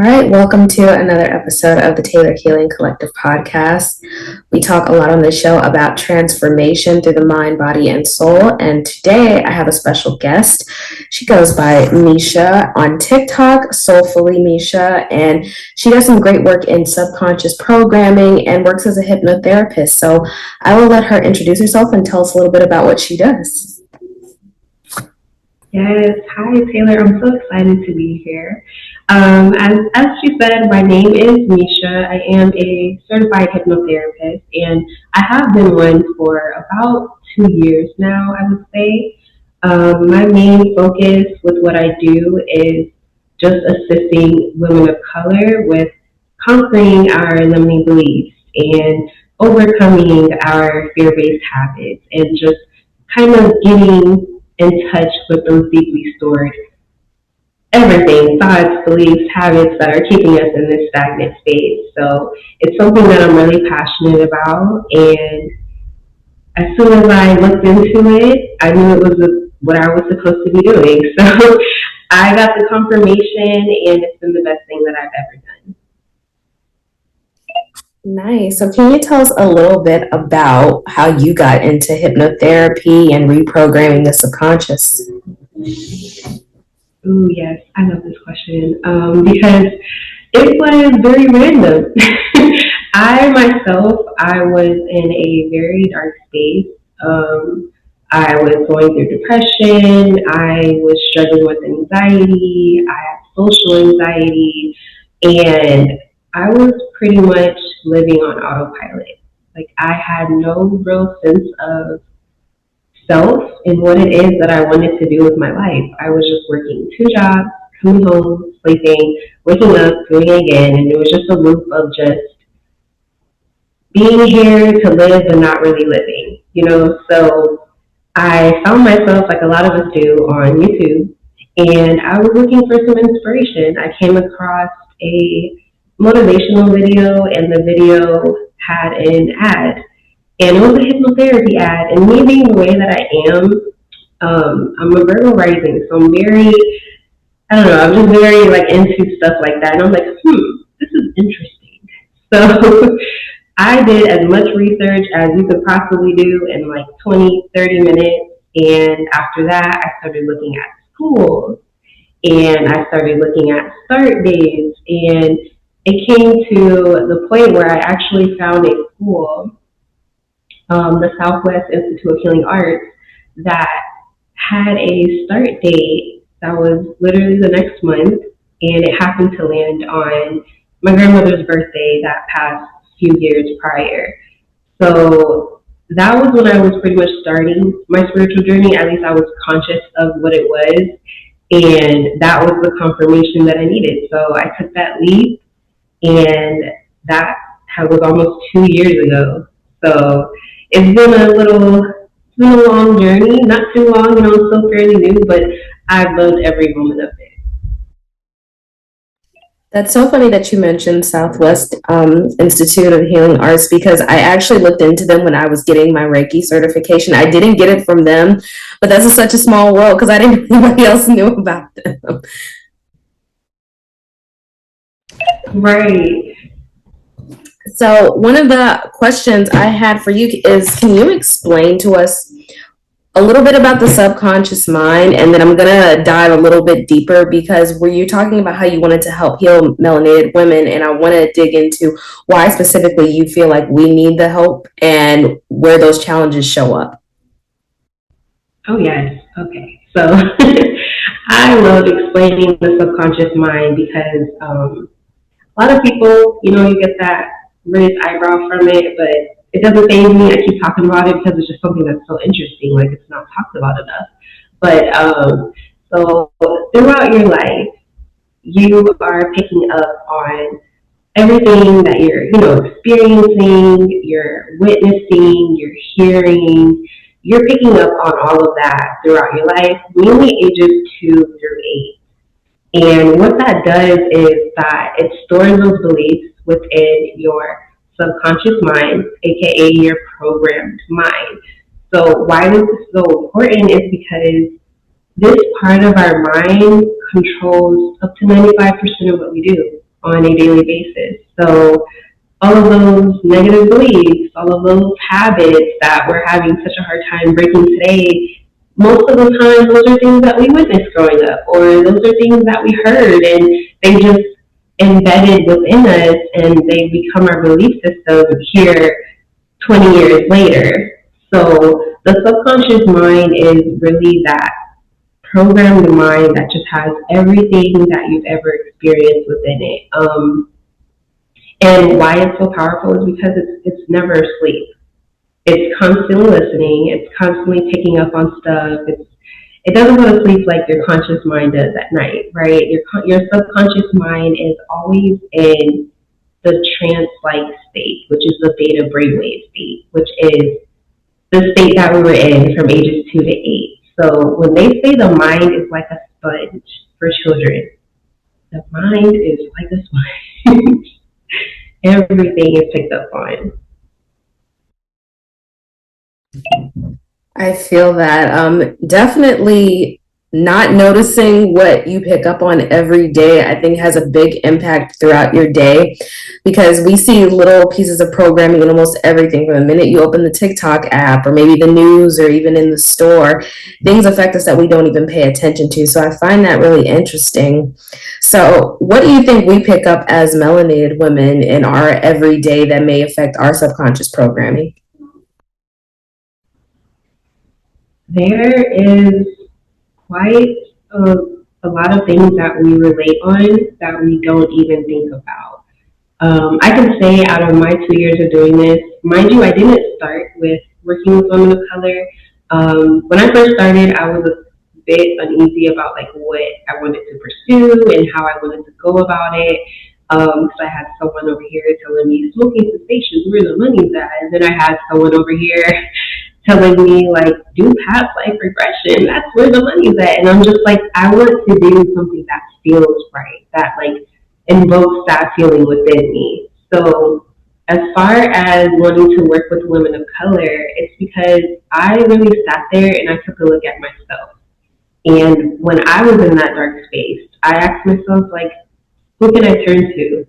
right, welcome to another episode of the Taylor Healing Collective podcast. We talk a lot on this show about transformation through the mind, body, and soul. And today I have a special guest. She goes by Misha on TikTok, Soulfully Misha, and she does some great work in subconscious programming and works as a hypnotherapist. So I will let her introduce herself and tell us a little bit about what she does. Yes, hi Taylor. I'm so excited to be here. As she said, my name is Misha. I am a certified hypnotherapist, and I have been one for about 2 years now, I would say. My main focus with what I do is just assisting women of color with conquering our limiting beliefs and overcoming our fear-based habits and just kind of getting in touch with those deeply stored everything, thoughts, beliefs, habits that are keeping us in this stagnant space. So it's something that I'm really passionate about. And as soon as I looked into it, I knew it was what I was supposed to be doing. So I got the confirmation, and it's been the best thing that I've ever done. Nice. So can you tell us a little bit about how you got into hypnotherapy and reprogramming the subconscious? Ooh, yes, I love this question because it was very random. I was in a very dark space. I was going through depression. I was struggling with anxiety. I had social anxiety, and I was pretty much living on autopilot. Like I had no real sense of self and what it is that I wanted to do with my life. I was just working two jobs, coming home, sleeping, waking up, doing it again, and it was just a loop of just being here to live but not really living, So I found myself, like a lot of us do, on YouTube, and I was looking for some inspiration. I came across a motivational video, and the video had an ad, and it was a hypnotherapy ad. And me being the way that I am, I'm a Virgo rising, so I don't know, I'm just very like into stuff like that. And I'm like, this is interesting. So I did as much research as you could possibly do in like 20, 30 minutes. And after that, I started looking at schools, and I started looking at start dates. And it came to the point where I actually found a school, the Southwest Institute of Healing Arts, that had a start date that was literally the next month, and it happened to land on my grandmother's birthday that past few years prior. So that was when I was pretty much starting my spiritual journey. At least I was conscious of what it was, and that was the confirmation that I needed. So I took that leap, and that was almost 2 years ago. So it's been a long journey, not too long, it's still fairly new, but I've loved every moment of it. That's so funny that you mentioned Southwest Institute of Healing Arts, because I actually looked into them when I was getting my Reiki certification. I didn't get it from them, but that's such a small world because I didn't know anybody else knew about them. Right. So one of the questions I had for you is, can you explain to us a little bit about the subconscious mind? And then I'm going to dive a little bit deeper, because were you talking about how you wanted to help heal melanated women? And I want to dig into why specifically you feel like we need the help and where those challenges show up. Oh, yes. Okay. So I love explaining the subconscious mind because a lot of people, you get that raised eyebrow from it, but it doesn't faze me. I keep talking about it because it's just something that's so interesting. Like, it's not talked about enough. But so throughout your life, you are picking up on everything that you're, experiencing, you're witnessing, you're hearing. You're picking up on all of that throughout your life, mainly ages 2 through 8. And what that does is that it stores those beliefs within your subconscious mind, aka your programmed mind. So why this is so important is because this part of our mind controls up to 95% of what we do on a daily basis. So all of those negative beliefs, all of those habits that we're having such a hard time breaking today, most of the time those are things that we witnessed growing up, or those are things that we heard, and they just embedded within us, and they become our belief system here 20 years later. So the subconscious mind is really that programmed mind that just has everything that you've ever experienced within it. And why it's so powerful is because it's never asleep. It's constantly listening. It's constantly picking up on stuff. It doesn't go to sleep like your conscious mind does at night, right? Your subconscious mind is always in the trance-like state, which is the beta brainwave state, which is the state that we were in from ages 2 to 8. So when they say the mind is like a sponge for children, the mind is like a sponge. Everything is picked up on. I feel that definitely not noticing what you pick up on every day, I think, has a big impact throughout your day, because we see little pieces of programming in almost everything. From the minute you open the TikTok app, or maybe the news, or even in the store, things affect us that we don't even pay attention to. So I find that really interesting. So what do you think we pick up as melanated women in our everyday that may affect our subconscious programming? There is quite a lot of things that we relate on that we don't even think about. I can say out of my 2 years of doing this, mind you, I didn't start with working with women of color. When I first started, I was a bit uneasy about like what I wanted to pursue and how I wanted to go about it. Because I had someone over here telling me smoking cessation, where the money's at, and then I had someone over here telling me like do past life regression, that's where the money's at. And I'm just like, I want to do something that feels right, that like invokes that feeling within me. So as far as wanting to work with women of color, it's because I really sat there and I took a look at myself. And when I was in that dark space, I asked myself, like, who can I turn to?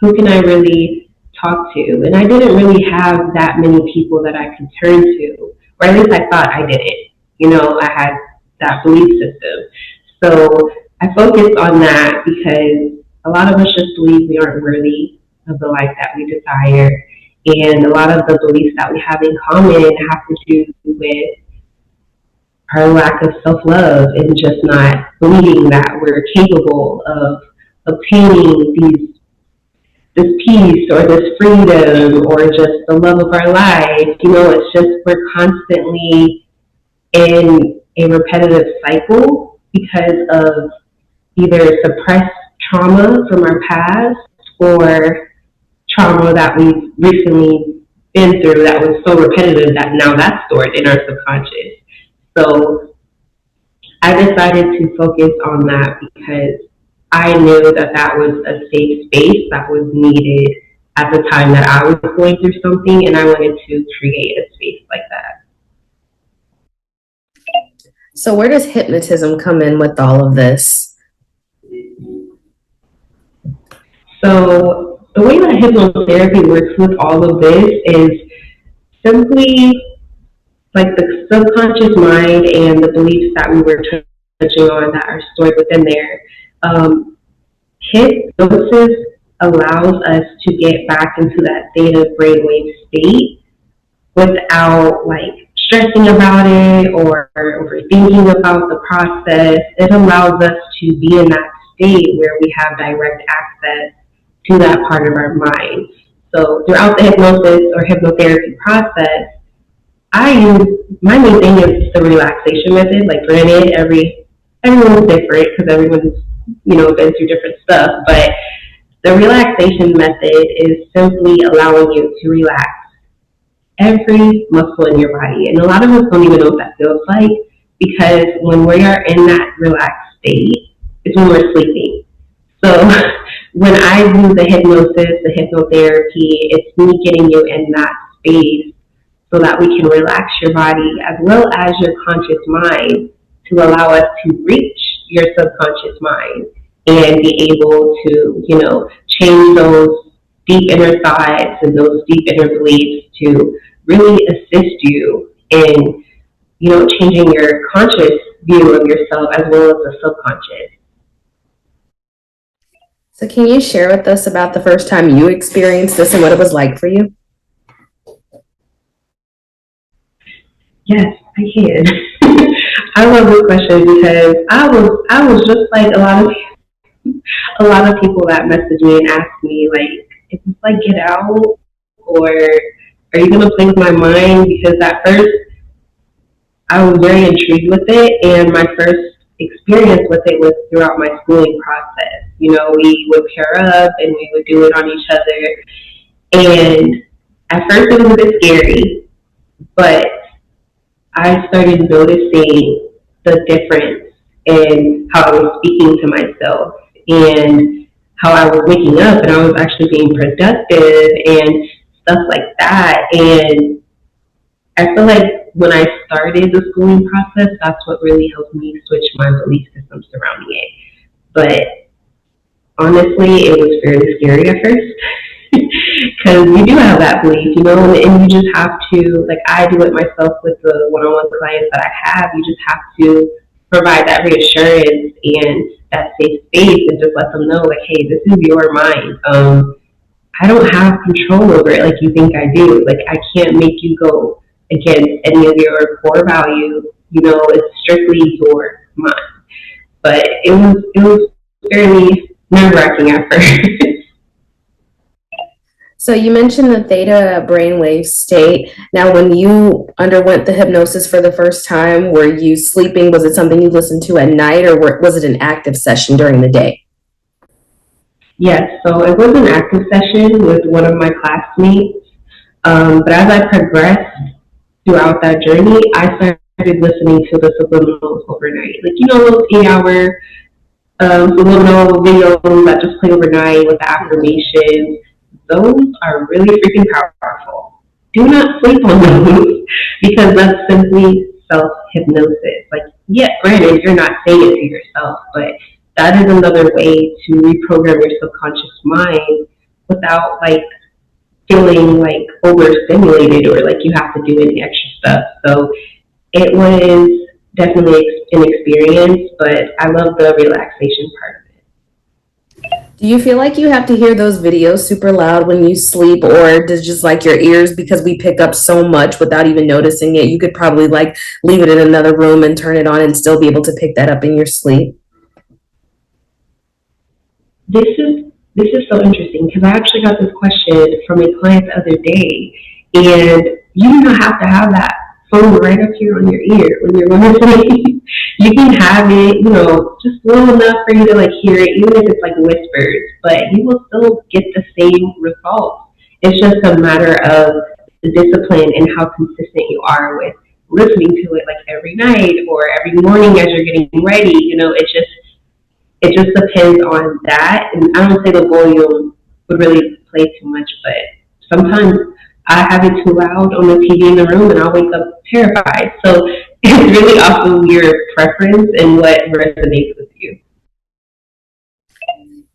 Who can I really talk to? And I didn't really have that many people that I could turn to, or at least I thought I didn't. You know, I had that belief system. So I focused on that because a lot of us just believe we aren't worthy of the life that we desire. And a lot of the beliefs that we have in common have to do with our lack of self-love and just not believing that we're capable of obtaining this peace or this freedom or just the love of our life. You know, it's just we're constantly in a repetitive cycle because of either suppressed trauma from our past or trauma that we've recently been through that was so repetitive that now that's stored in our subconscious. So I decided to focus on that because I knew that that was a safe space that was needed at the time that I was going through something, and I wanted to create a space like that. So where does hypnotism come in with all of this? So the way that hypnotherapy works with all of this is simply like the subconscious mind and the beliefs that we were touching on that are stored within there. Hypnosis allows us to get back into that theta brainwave state without like stressing about it or overthinking about the process. It allows us to be in that state where we have direct access to that part of our mind. So throughout the hypnosis or hypnotherapy process, my main thing is the relaxation method. Like granted, everyone's different because everyone's, been through different stuff, but the relaxation method is simply allowing you to relax every muscle in your body. And a lot of us don't even know what that feels like because when we are in that relaxed state, it's when we're sleeping. So when I do the hypnosis, the hypnotherapy, it's me getting you in that space so that we can relax your body as well as your conscious mind to allow us to reach your subconscious mind and be able to, change those deep inner thoughts and those deep inner beliefs to really assist you in, changing your conscious view of yourself as well as the subconscious. So, can you share with us about the first time you experienced this and what it was like for you? Yes, I can. I love this question because I was just like a lot of people that message me and ask me like, is this like Get Out, or are you gonna play with my mind? Because at first I was very intrigued with it, and my first experience with it was throughout my schooling process. We would pair up and we would do it on each other, and at first it was a bit scary, but I started noticing the difference in how I was speaking to myself and how I was waking up and I was actually being productive and stuff like that. And I feel like when I started the schooling process, that's what really helped me switch my belief system surrounding it. But honestly, it was fairly scary at first because you do have that belief, and you just have to, like I do it myself with the one-on-one clients that I have, you just have to provide that reassurance and that safe space and just let them know, like, hey, this is your mind. I don't have control over it like you think I do. Like, I can't make you go against any of your core values. It's strictly your mind. But it was fairly nerve-wracking at first. So, you mentioned the theta brainwave state. Now, when you underwent the hypnosis for the first time, were you sleeping? Was it something you listened to at night, or was it an active session during the day? Yes, so it was an active session with one of my classmates. But as I progressed throughout that journey, I started listening to the subliminals overnight. Like, those 8-hour subliminal videos that just play overnight with the affirmations. Those are really freaking powerful. Do not sleep on those because that's simply self-hypnosis. Like, yeah, granted, you're not saying it to yourself, but that is another way to reprogram your subconscious mind without like feeling like overstimulated or like you have to do any extra stuff. So it was definitely an experience, but I love the relaxation part of it. Do you feel like you have to hear those videos super loud when you sleep, or does just like your ears, because we pick up so much without even noticing it, you could probably like leave it in another room and turn it on and still be able to pick that up in your sleep? This is so interesting because I actually got this question from a client the other day, and you do not have to have that phone right up here on your ear when you're going to sleep. You can have it, just low enough for you to like hear it, even if it's like whispers, but you will still get the same results. It's just a matter of the discipline and how consistent you are with listening to it like every night or every morning as you're getting ready. It just depends on that. And I don't say the volume would really play too much, but sometimes I have it too loud on the TV in the room and I'll wake up terrified. So it's really also your preference and what resonates with you.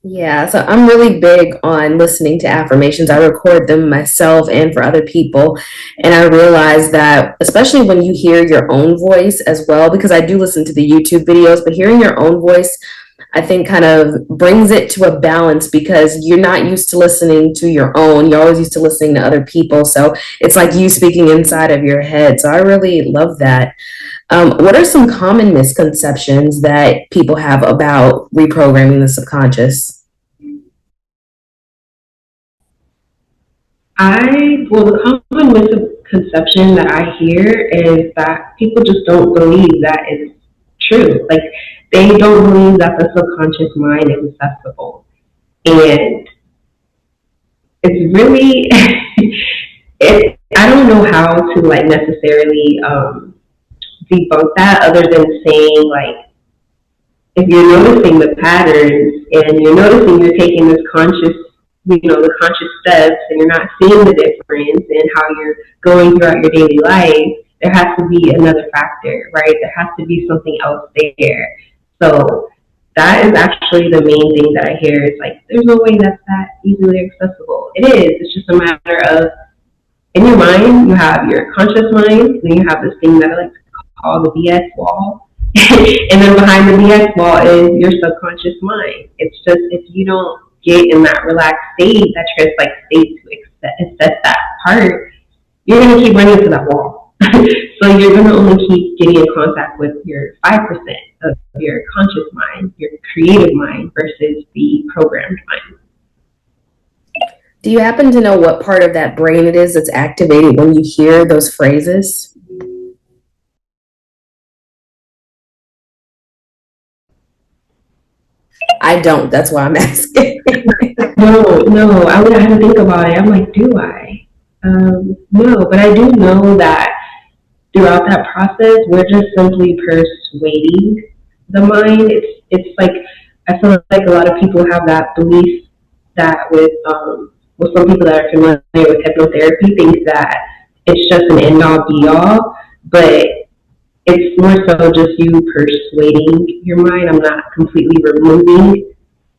Yeah, so I'm really big on listening to affirmations. I record them myself and for other people. And I realize that, especially when you hear your own voice as well, because I do listen to the YouTube videos, but hearing your own voice, I think, kind of brings it to a balance because you're not used to listening to your own. You're always used to listening to other people. So it's like you speaking inside of your head. So I really love that. What are some common misconceptions that people have about reprogramming the subconscious? The common misconception that I hear is that people just don't believe that it's true. Like, they don't believe that the subconscious mind is accessible. And it's really, I don't know how to like necessarily debunk that other than saying like, if you're noticing the patterns and you're noticing you're taking this the conscious steps and you're not seeing the difference in how you're going throughout your daily life, there has to be another factor, right? There has to be something else there. So that is actually the main thing that I hear. It's like, there's no way that's that easily accessible. It is. It's just a matter of, in your mind, you have your conscious mind, and then you have this thing that I like to call the BS wall. And then behind the BS wall is your subconscious mind. It's just if you don't get in that relaxed state, that trance like state to access that part, you're going to keep running into that wall. So you're going to only keep getting in contact with your 5% of your conscious mind, your creative mind, versus the programmed mind. Do you happen to know what part of that brain it is that's activated when you hear those phrases? I don't. That's why I'm asking. No, I would have to think about it. I'm like, do I? No, but I do know that throughout that process, we're just simply persuading the mind. It's like I feel like a lot of people have that belief that with some people that are familiar with hypnotherapy think that it's just an end all be all, but it's more so just you persuading your mind. I'm not completely removing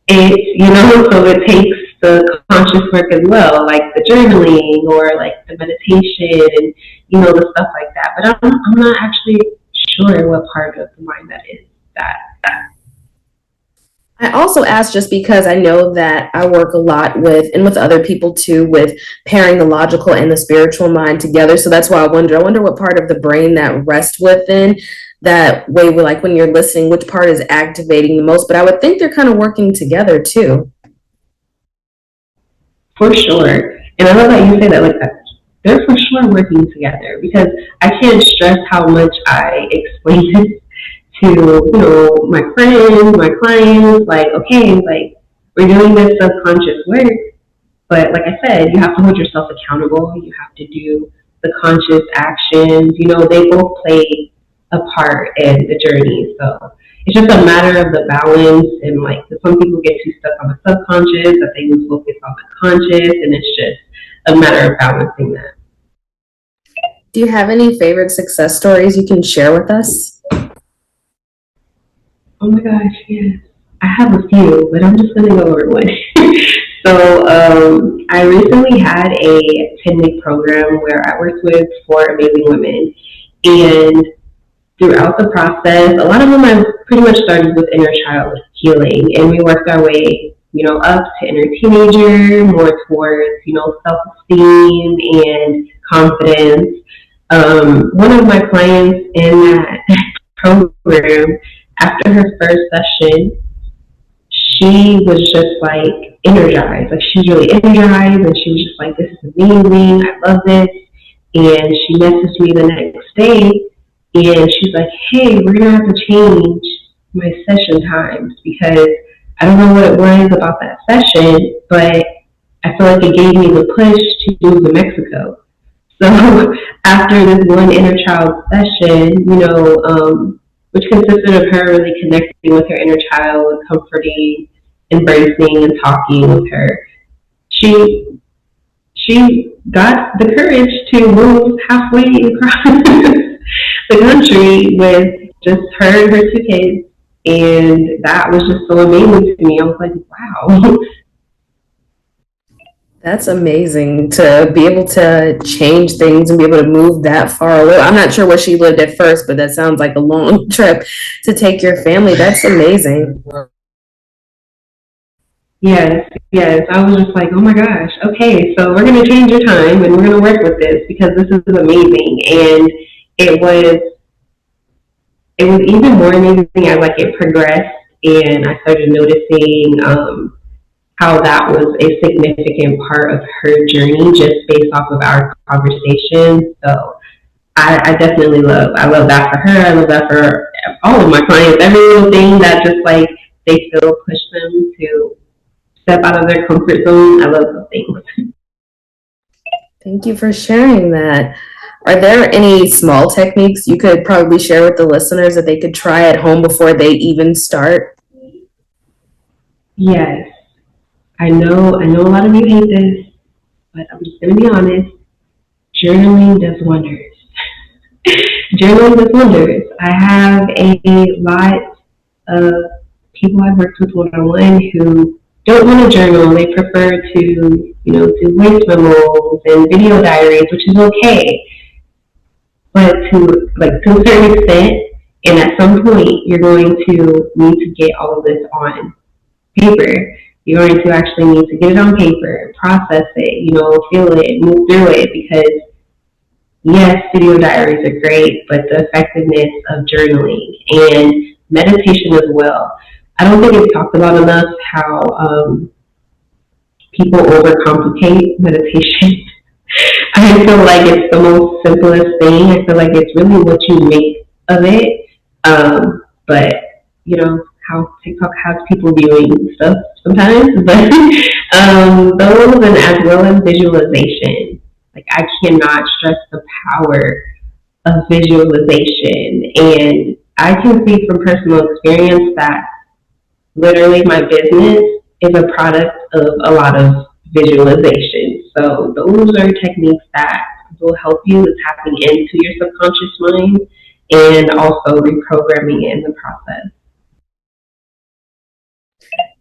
it, so it takes the conscious work as well, like the journaling or like the meditation and, the stuff like that. But I'm not actually sure what part of the mind that is that. I also ask just because I know that I work a lot with, and with other people too, with pairing the logical and the spiritual mind together. So that's why I wonder what part of the brain that rests within that way, like when you're listening, which part is activating the most. But I would think they're kind of working together too. For sure. And I love that you say that like that. They're for sure working together because I can't stress how much I explain this to, my friends, my clients, like, okay, like we're doing this subconscious work, but like I said, you have to hold yourself accountable. You have to do the conscious actions. They both play a part in the journey. So it's just a matter of the balance and like some people get too stuck on the subconscious that they lose focus on the conscious, and it's just a matter of balancing that. Do you have any favorite success stories you can share with us? Oh my gosh, yes. I have a few, but I'm just going to go over one. So I recently had a 10-week program where I worked with 4 amazing women. And throughout the process, a lot of them I pretty much started with inner child healing. And we worked our way, up to inner teenager, more towards, self-esteem and confidence. One of my clients in that program, after her first session, she was just like energized. Like she was really energized and she was just like, this is amazing. I love this. And she messaged me the next day and she's like, hey, we're going to have to change my session times because I don't know what it was about that session, but I feel like it gave me the push to move to Mexico. So after this one inner child session, which consisted of her really connecting with her inner child, comforting, embracing, and talking with her, she got the courage to move halfway across the country with just her and her 2 kids, and that was just so amazing to me. I was like, wow. That's amazing to be able to change things and be able to move that far away. I'm not sure where she lived at first, but that sounds like a long trip to take your family. That's amazing. Yes. I was just like, oh my gosh, okay, so we're going to change your time and we're going to work with this because this is amazing. And it was even more amazing as like it progressed and I started noticing how that was a significant part of her journey just based off of our conversation. So I definitely I love that for her. I love that for all of my clients. Every little thing that just like they feel push them to step out of their comfort zone. I love those things. Thank you for sharing that. Are there any small techniques you could probably share with the listeners that they could try at home before they even start? Yes. I know a lot of you hate this, but I'm just going to be honest. Journaling does wonders. Journaling does wonders. I have a lot of people I've worked with one-on-one who don't want to journal. They prefer to, do voice memos and video diaries, which is okay, but to a certain extent, and at some point, you're going to need to get all of this on paper. You're going to actually need to get it on paper, process it, feel it, move through it, because yes, video diaries are great, but the effectiveness of journaling and meditation as well. I don't think it's talked about enough how people overcomplicate meditation. I feel like it's the most simplest thing. I feel like it's really what you make of it. But how TikTok has people viewing stuff sometimes. But those, and as well as visualization. Like, I cannot stress the power of visualization. And I can see from personal experience that literally my business is a product of a lot of visualization. So those are techniques that will help you with tapping into your subconscious mind and also reprogramming in the process.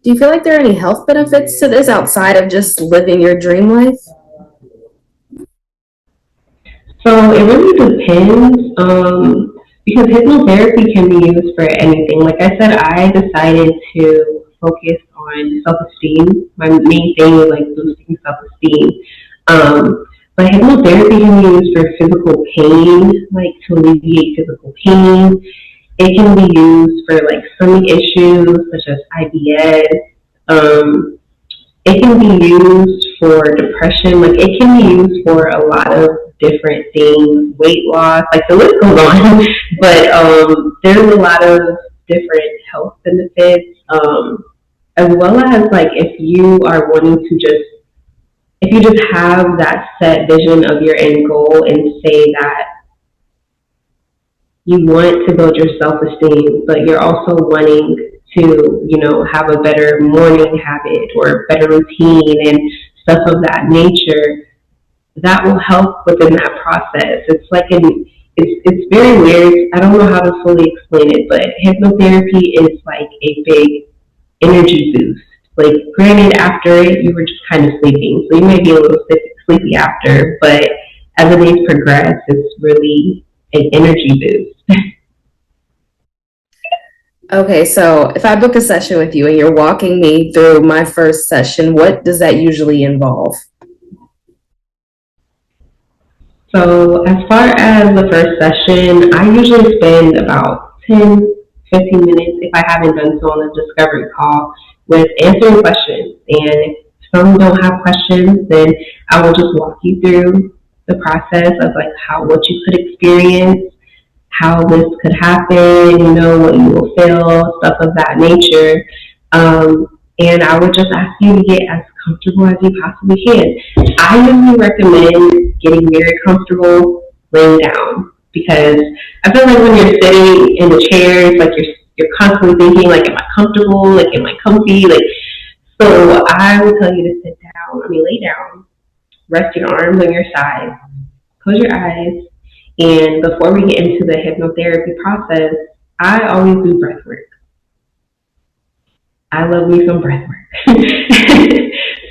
Do you feel like there are any health benefits to this outside of just living your dream life? So it really depends, because hypnotherapy can be used for anything. Like I said, I decided to focus on self-esteem. My main thing is like boosting self-esteem. But hypnotherapy can be used for physical pain, like to alleviate physical pain. It can be used for like stomach issues such as IBS. It can be used for depression. Like, it can be used for a lot of different things, weight loss, like the list goes on. But there's a lot of different health benefits, as well as like if you are wanting to if you just have that set vision of your end goal and say that you want to build your self-esteem, but you're also wanting to, have a better morning habit or better routine and stuff of that nature, that will help within that process. It's like it's very weird. I don't know how to fully explain it, but hypnotherapy is like a big energy boost. Like, granted, after it, you were just kind of sleeping, so you may be a little sleepy after, but as the days progress, it's really an energy boost. Okay, so if I book a session with you and you're walking me through my first session, what does that usually involve? So as far as the first session, I usually spend about 10, 15 minutes, if I haven't done so, on a discovery call with answering questions. And if some don't have questions, then I will just walk you through the process of like what you could experience, how this could happen, what you will feel, stuff of that nature. And I would just ask you to get as comfortable as you possibly can. I usually recommend getting very comfortable laying down, because I feel like when you're sitting in the chair, it's like you're constantly thinking, like, am I comfortable? Like, am I comfy? Like, so I will tell you to lay down, rest your arms on your side, close your eyes, and before we get into the hypnotherapy process, I always do breath work. I love me some breath work.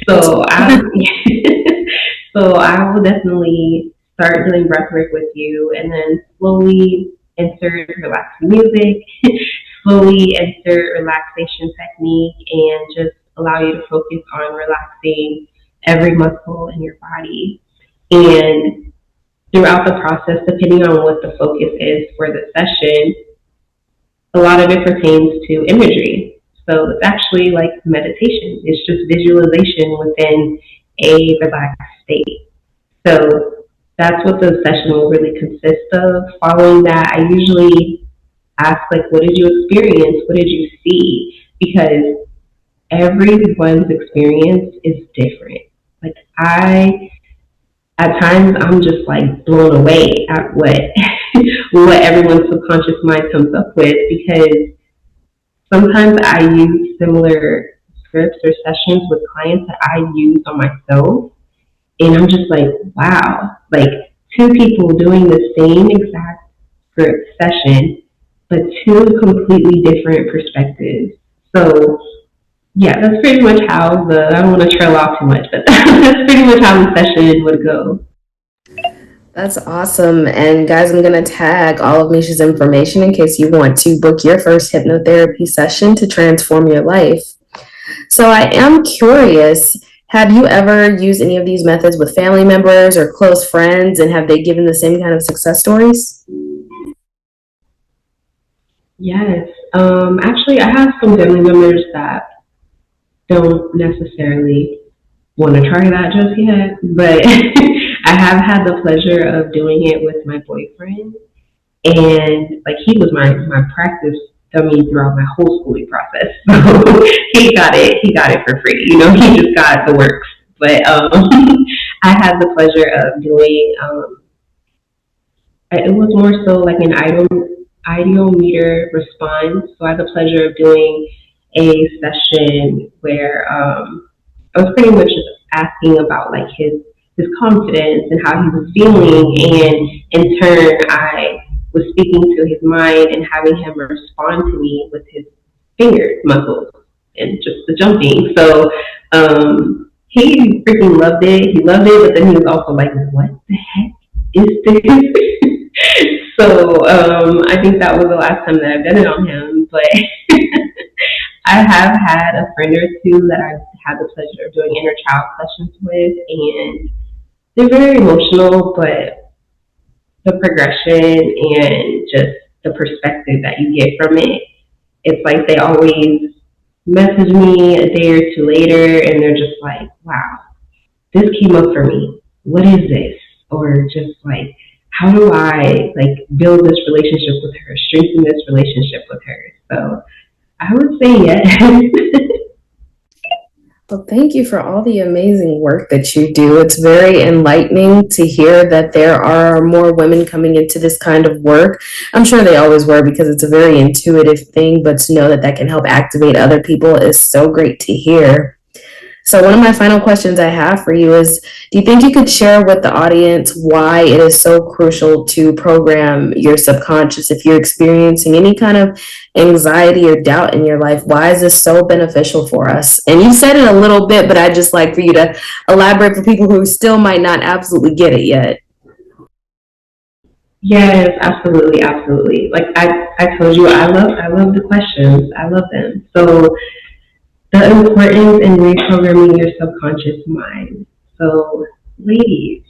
so I will definitely start doing breath work with you, and then slowly insert relaxing music, slowly insert relaxation technique, and just allow you to focus on relaxing every muscle in your body. And throughout the process, depending on what the focus is for the session, a lot of it pertains to imagery. So it's actually like meditation. It's just visualization within a relaxed state. So that's what the session will really consist of. Following that, I usually ask, like, what did you experience? What did you see? Because everyone's experience is different. Like, at times, I'm just like blown away at what what everyone's subconscious mind comes up with, because sometimes I use similar scripts or sessions with clients that I use on myself, and I'm just like, wow, like two people doing the same exact script session, but two completely different perspectives. So yeah, that's pretty much how I don't want to trail off too much, but that's pretty much how the session would go. That's awesome. And guys, I'm going to tag all of Misha's information in case you want to book your first hypnotherapy session to transform your life. So I am curious, have you ever used any of these methods with family members or close friends, and have they given the same kind of success stories? Yes. Actually, I have some family members that don't necessarily want to try that just yet, but I have had the pleasure of doing it with my boyfriend, and like he was my practice dummy throughout my whole schooling process. So he got it for free. You know, he just got the works. But I had the pleasure of doing. It was more so like an ideometer response. So I had the pleasure of doing a session where I was pretty much just asking about like his confidence and how he was feeling, and in turn I was speaking to his mind and having him respond to me with his finger muscles and just the jumping. So he freaking loved it. He loved it, but then he was also like, "What the heck is this?" So I think that was the last time that I've done it on him, but I have had a friend or two that I've had the pleasure of doing inner child sessions with, and they're very emotional, but the progression and just the perspective that you get from it, it's like they always message me a day or two later, and they're just like, wow, this came up for me. What is this? Or just like, how do I like build this relationship with her, strengthen this relationship with her? So I would say yes. Well, thank you for all the amazing work that you do. It's very enlightening to hear that there are more women coming into this kind of work. I'm sure they always were because it's a very intuitive thing, but to know that that can help activate other people is so great to hear. So, one of my final questions I have for you is, do you think you could share with the audience why it is so crucial to program your subconscious? If you're experiencing any kind of anxiety or doubt in your life, why is this so beneficial for us? And you said it a little bit, but I'd just like for you to elaborate for people who still might not absolutely get it yet. Yes, absolutely, absolutely. Like I told you, I love the questions. I love them. So the importance in reprogramming your subconscious mind. So ladies,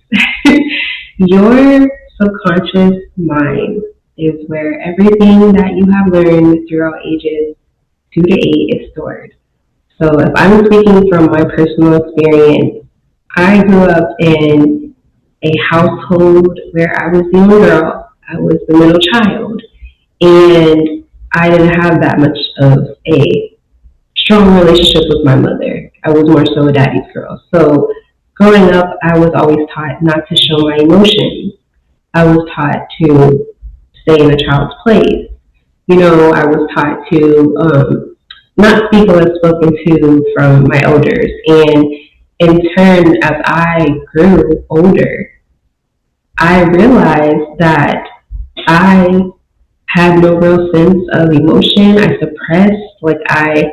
your subconscious mind is where everything that you have learned throughout ages 2 to 8 is stored. So if I'm speaking from my personal experience, I grew up in a household where I was the only girl. I was the middle child, and I didn't have that much of a strong relationship with my mother. I was more so a daddy's girl. So growing up, I was always taught not to show my emotions. I was taught to stay in a child's place. You know, I was taught to not speak unless spoken to from my elders. And in turn, as I grew older, I realized that I had no real sense of emotion. I suppressed, like I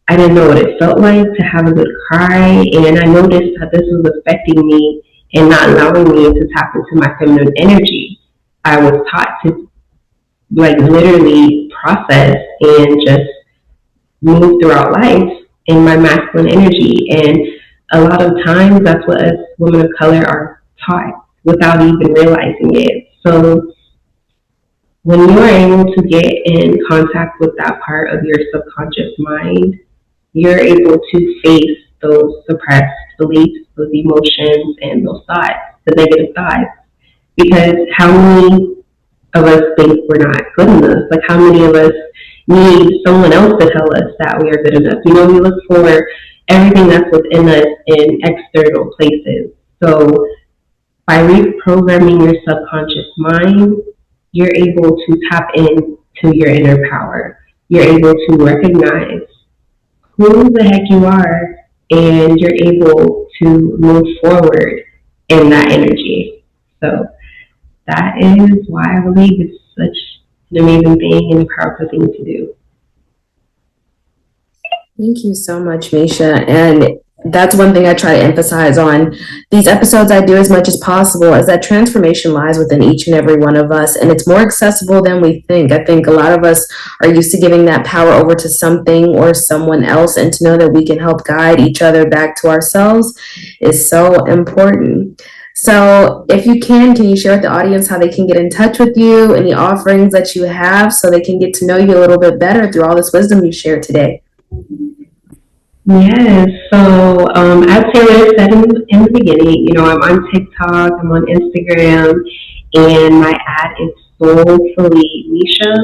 didn't know what it felt like to have a good cry, and I noticed that this was affecting me and not allowing me to tap into my feminine energy. I was taught to like literally process and just move throughout life in my masculine energy, and a lot of times that's what us women of color are taught without even realizing it. So when you are able to get in contact with that part of your subconscious mind, you're able to face those suppressed beliefs, those emotions, and those thoughts, the negative thoughts. Because how many of us think we're not good enough? Like, how many of us need someone else to tell us that we are good enough? You know, we look for everything that's within us in external places. So, by reprogramming your subconscious mind, you're able to tap into your inner power. You're able to recognize who the heck you are, and you're able to move forward in that energy. So that is why I believe it's such an amazing thing and a powerful thing to do. Thank you so much, Misha. And that's one thing I try to emphasize on these episodes I do as much as possible is that transformation lies within each and every one of us, and it's more accessible than we think. I think a lot of us are used to giving that power over to something or someone else, and to know that we can help guide each other back to ourselves is so important. So, if you can you share with the audience how they can get in touch with you, any offerings that you have, so they can get to know you a little bit better through all this wisdom you shared today? Yes, so as Taylor said in the beginning, I'm on TikTok, I'm on Instagram, and my ad is Soulfully Misha.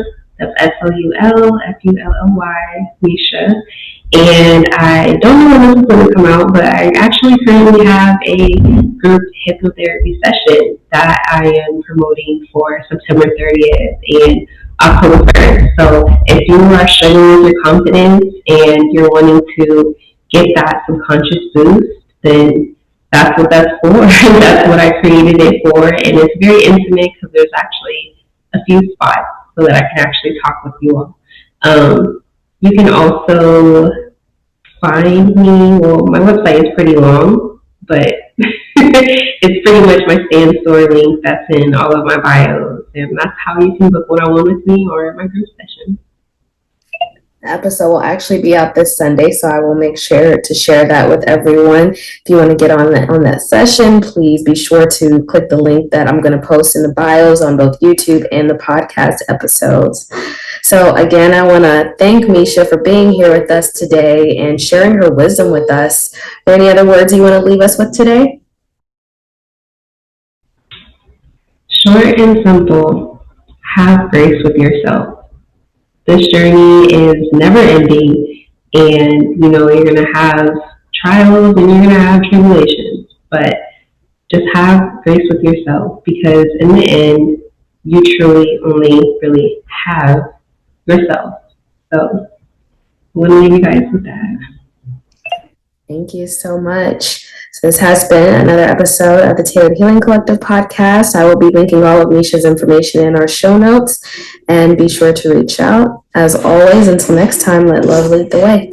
That's SOULFULLY Misha. And I don't know when this is going to come out, but I actually currently have a group hypnotherapy session that I am promoting for September 30th and October 1st. So if you are struggling with your confidence and you're wanting to get that subconscious boost, then that's what that's for. That's what I created it for. And it's very intimate because there's actually a few spots so that I can actually talk with you all. You can also find me. Well, my website is pretty long, but it's pretty much my Stand Store link that's in all of my bios. And that's how you can book one-on-one with me or my group session. The episode will actually be out this Sunday, so I will make sure to share that with everyone. If you want to get on that session, please be sure to click the link that I'm going to post in the bios on both YouTube and the podcast episodes. So again, I want to thank Misha for being here with us today and sharing her wisdom with us. Are there any other words you want to leave us with today? Short and simple, have grace with yourself. This journey is never ending, and you're going to have trials and you're going to have tribulations, but just have grace with yourself, because in the end, you truly only really have yourself. So I want to leave you guys with that. Thank you so much. So this has been another episode of the Tailored Healing Collective podcast. I will be linking all of Misha's information in our show notes, and be sure to reach out. As always, until next time, let love lead the way.